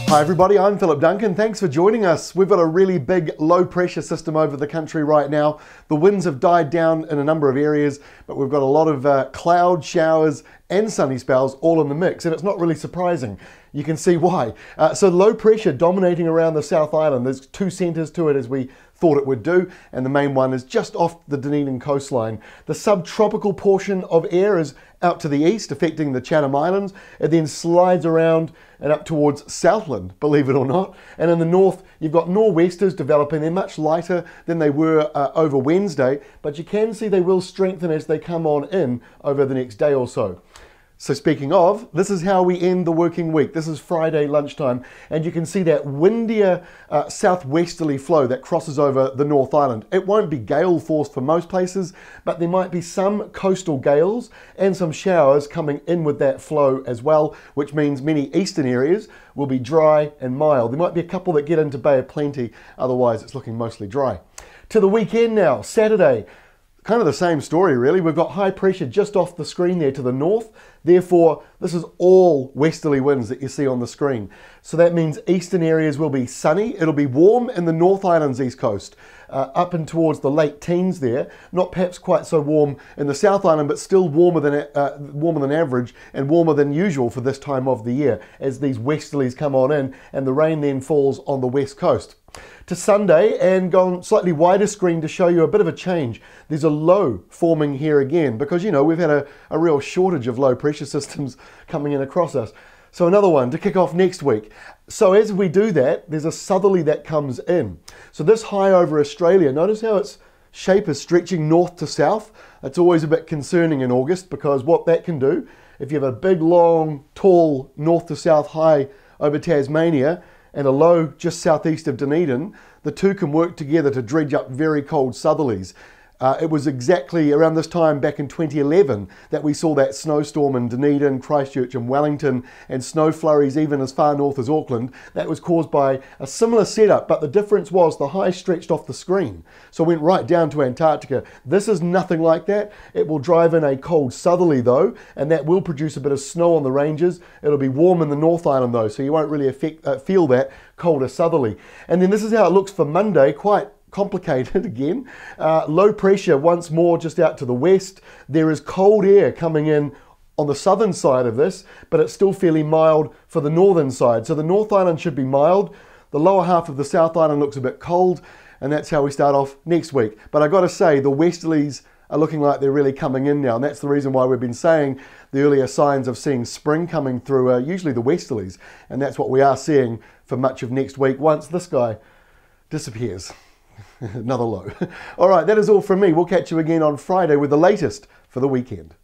Hi everybody, I'm Philip Duncan. Thanks for joining us. We've got a really big low pressure system over the country right now. The winds have died down in a number of areas, but we've got a lot of cloud showers and sunny spells all in the mix, and it's not really surprising. You can see why. So low pressure dominating around the South Island. There's two centres to it, as we thought it would do, and the main one is just off the Dunedin coastline. The subtropical portion of air is out to the east, affecting the Chatham Islands. It then slides around and up towards Southland, believe it or not. And in the north, you've got nor'westers developing. They're much lighter than they were over Wednesday, but you can see they will strengthen as they come on in over the next day or so. So speaking of, this is how we end the working week. This is Friday lunchtime, and you can see that windier southwesterly flow that crosses over the North Island. It won't be gale force for most places, but there might be some coastal gales and some showers coming in with that flow as well, which means many eastern areas will be dry and mild. There might be a couple that get into Bay of Plenty, otherwise it's looking mostly dry. To the weekend now, Saturday. Kind of the same story really. We've got high pressure just off the screen there to the north. Therefore, this is all westerly winds that you see on the screen. So that means eastern areas will be sunny. It'll be warm in the North Island's east coast, up and towards the late teens there. Not perhaps quite so warm in the South Island, but still warmer than average and warmer than usual for this time of the year as these westerlies come on in and the rain then falls on the west coast. To Sunday, and gone slightly wider screen to show you a bit of a change. There's a low forming here again because, you know, we've had a real shortage of low pressure systems coming in across us. So another one to kick off next week. So as we do that, there's a southerly that comes in. So this high over Australia, notice how its shape is stretching north to south. That's always a bit concerning in August because what that can do, if you have a big, long, tall north to south high over Tasmania, and a low just southeast of Dunedin, the two can work together to dredge up very cold southerlies. It was exactly around this time back in 2011 that we saw that snowstorm in Dunedin, Christchurch and Wellington, and snow flurries even as far north as Auckland. That was caused by a similar setup, but the difference was the high stretched off the screen, so it went right down to Antarctica. This is nothing like that. It will drive in a cold southerly though, and that will produce a bit of snow on the ranges. It'll be warm in the North Island though, so you won't really feel that colder southerly. And then this is how it looks for Monday, quite complicated again. Low pressure once more just out to the west. There is cold air coming in on the southern side of this, but it's still fairly mild for the northern side. So the North Island should be mild. The lower half of the South Island looks a bit cold, and that's how we start off next week. But I got to say, the westerlies are looking like they're really coming in now, and that's the reason why we've been saying the earlier signs of seeing spring coming through are usually the westerlies, and that's what we are seeing for much of next week once this guy disappears. Another low. All right, that is all from me. We'll catch you again on Friday with the latest for the weekend.